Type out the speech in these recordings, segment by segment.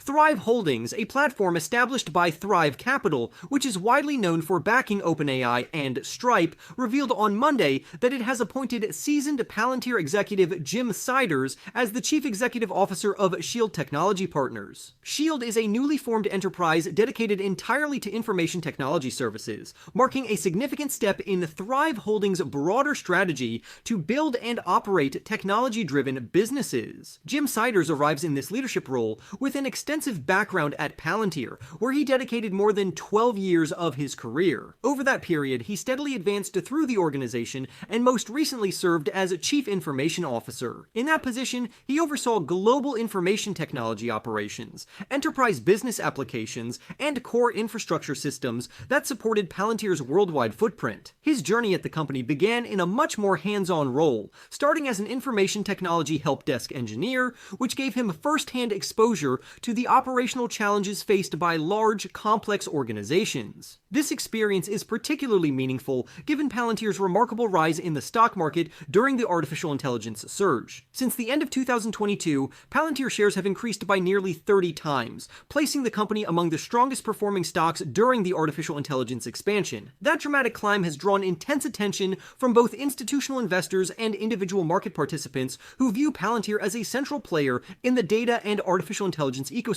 Thrive Holdings, a platform established by Thrive Capital, which is widely known for backing OpenAI and Stripe, revealed on Monday that it has appointed seasoned Palantir executive Jim Siders as the chief executive officer of Shield Technology Partners. Shield is a newly formed enterprise dedicated entirely to information technology services, marking a significant step in Thrive Holdings' broader strategy to build and operate technology-driven businesses. Jim Siders arrives in this leadership role with an extensive background at Palantir, where he dedicated more than 12 years of his career. Over that period, he steadily advanced through the organization and most recently served as Chief Information Officer. In that position, he oversaw global information technology operations, enterprise business applications, and core infrastructure systems that supported Palantir's worldwide footprint. His journey at the company began in a much more hands-on role, starting as an information technology help desk engineer, which gave him first-hand exposure to the operational challenges faced by large, complex organizations. This experience is particularly meaningful given Palantir's remarkable rise in the stock market during the artificial intelligence surge. Since the end of 2022, Palantir shares have increased by nearly 30 times, placing the company among the strongest performing stocks during the artificial intelligence expansion. That dramatic climb has drawn intense attention from both institutional investors and individual market participants who view Palantir as a central player in the data and artificial intelligence ecosystem.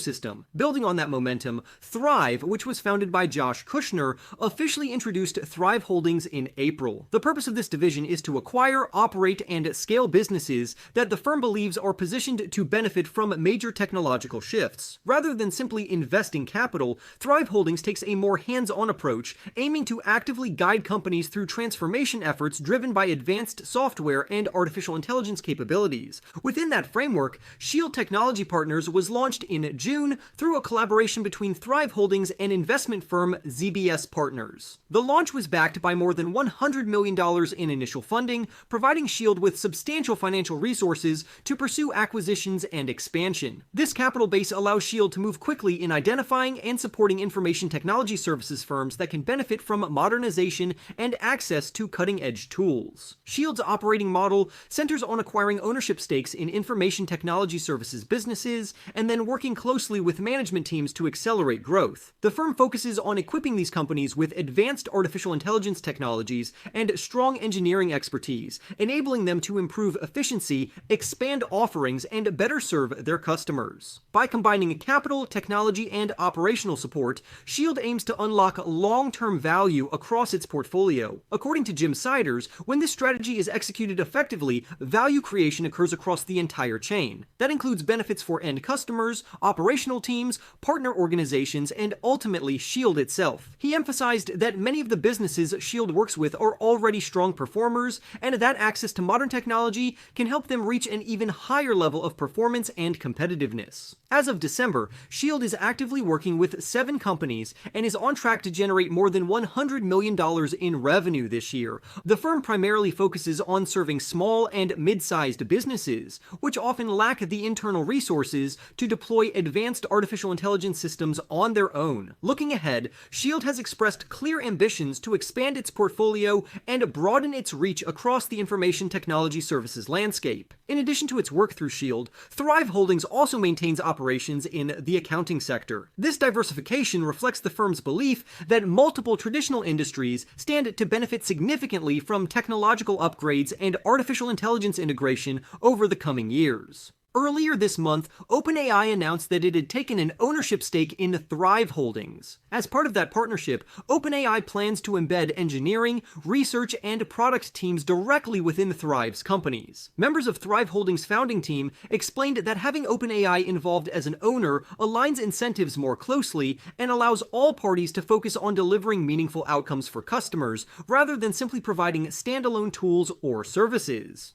Building on that momentum, Thrive, which was founded by Josh Kushner, officially introduced Thrive Holdings in April. The purpose of this division is to acquire, operate, and scale businesses that the firm believes are positioned to benefit from major technological shifts. Rather than simply investing capital, Thrive Holdings takes a more hands-on approach, aiming to actively guide companies through transformation efforts driven by advanced software and artificial intelligence capabilities. Within that framework, Shield Technology Partners was launched in June through a collaboration between Thrive Holdings and investment firm ZBS Partners. The launch was backed by more than $100 million in initial funding, providing Shield with substantial financial resources to pursue acquisitions and expansion. This capital base allows Shield to move quickly in identifying and supporting information technology services firms that can benefit from modernization and access to cutting-edge tools. Shield's operating model centers on acquiring ownership stakes in information technology services businesses and then working closely with management teams to accelerate growth. The firm focuses on equipping these companies with advanced artificial intelligence technologies and strong engineering expertise, enabling them to improve efficiency, expand offerings, and better serve their customers. By combining capital, technology, and operational support, Shield aims to unlock long-term value across its portfolio. According to Jim Siders, when this strategy is executed effectively, value creation occurs across the entire chain. That includes benefits for end customers, operational teams, partner organizations, and ultimately Shield itself. He emphasized that many of the businesses Shield works with are already strong performers, and that access to modern technology can help them reach an even higher level of performance and competitiveness. As of December, Shield is actively working with 7 companies and is on track to generate more than $100 million in revenue this year. The firm primarily focuses on serving small and mid-sized businesses, which often lack the internal resources to deploy advanced artificial intelligence systems on their own. Looking ahead, Shield has expressed clear ambitions to expand its portfolio and broaden its reach across the information technology services landscape. In addition to its work through Shield, Thrive Holdings also maintains operations in the accounting sector. This diversification reflects the firm's belief that multiple traditional industries stand to benefit significantly from technological upgrades and artificial intelligence integration over the coming years. Earlier this month, OpenAI announced that it had taken an ownership stake in Thrive Holdings. As part of that partnership, OpenAI plans to embed engineering, research, and product teams directly within Thrive's companies. Members of Thrive Holdings' founding team explained that having OpenAI involved as an owner aligns incentives more closely and allows all parties to focus on delivering meaningful outcomes for customers, rather than simply providing standalone tools or services.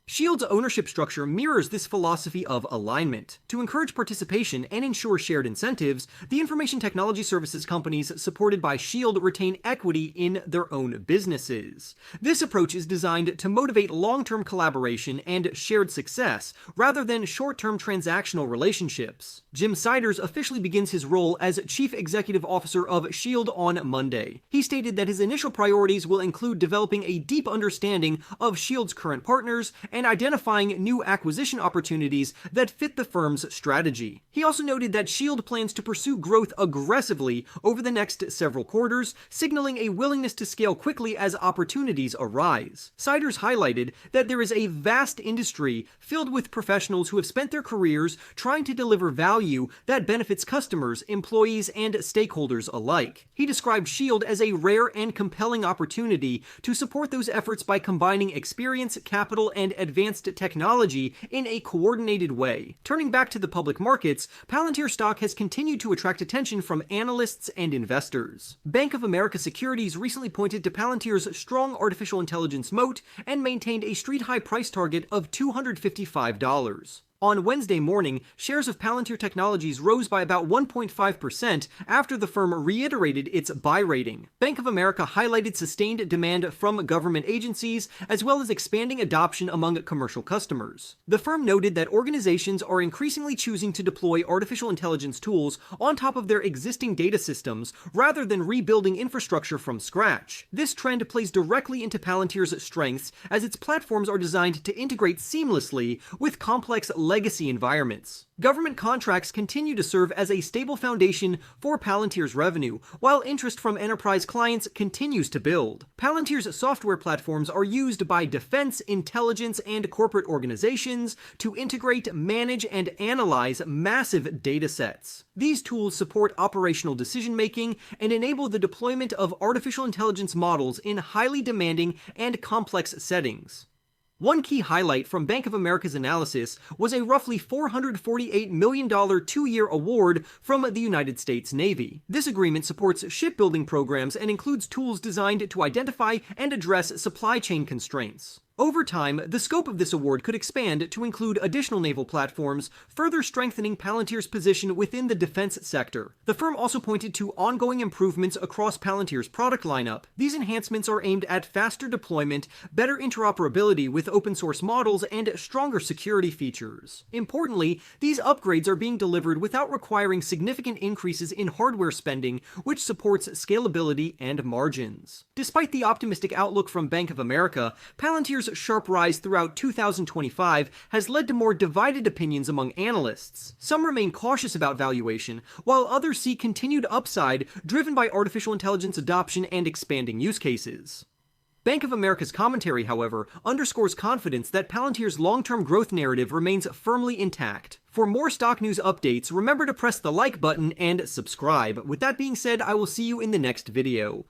Shield's ownership structure mirrors this philosophy of alignment. To encourage participation and ensure shared incentives, the information technology services companies supported by Shield retain equity in their own businesses. This approach is designed to motivate long-term collaboration and shared success, rather than short-term transactional relationships. Jim Siders officially begins his role as Chief Executive Officer of Shield on Monday. He stated that his initial priorities will include developing a deep understanding of Shield's current partners and identifying new acquisition opportunities that fit the firm's strategy. He also noted that Shield plans to pursue growth aggressively over the next several quarters, signaling a willingness to scale quickly as opportunities arise. Siders highlighted that there is a vast industry filled with professionals who have spent their careers trying to deliver value that benefits customers, employees, and stakeholders alike. He described Shield as a rare and compelling opportunity to support those efforts by combining experience, capital, and advanced technology in a coordinated way. Turning back to the public markets, Palantir stock has continued to attract attention from analysts and investors. Bank of America Securities recently pointed to Palantir's strong artificial intelligence moat and maintained a street-high price target of $255. On Wednesday morning, shares of Palantir Technologies rose by about 1.5% after the firm reiterated its buy rating. Bank of America highlighted sustained demand from government agencies, as well as expanding adoption among commercial customers. The firm noted that organizations are increasingly choosing to deploy artificial intelligence tools on top of their existing data systems, rather than rebuilding infrastructure from scratch. This trend plays directly into Palantir's strengths, as its platforms are designed to integrate seamlessly with complex legacy environments. Government contracts continue to serve as a stable foundation for Palantir's revenue, while interest from enterprise clients continues to build. Palantir's software platforms are used by defense, intelligence, and corporate organizations to integrate, manage, and analyze massive datasets. These tools support operational decision-making and enable the deployment of artificial intelligence models in highly demanding and complex settings. One key highlight from Bank of America's analysis was a roughly $448 million two-year award from the United States Navy. This agreement supports shipbuilding programs and includes tools designed to identify and address supply chain constraints. Over time, the scope of this award could expand to include additional naval platforms, further strengthening Palantir's position within the defense sector. The firm also pointed to ongoing improvements across Palantir's product lineup. These enhancements are aimed at faster deployment, better interoperability with open-source models, and stronger security features. Importantly, these upgrades are being delivered without requiring significant increases in hardware spending, which supports scalability and margins. Despite the optimistic outlook from Bank of America, Palantir's sharp rise throughout 2025 has led to more divided opinions among analysts. Some remain cautious about valuation, while others see continued upside driven by artificial intelligence adoption and expanding use cases. Bank of America's commentary, however, underscores confidence that Palantir's long-term growth narrative remains firmly intact. For more stock news updates, remember to press the like button and subscribe. With that being said, I will see you in the next video.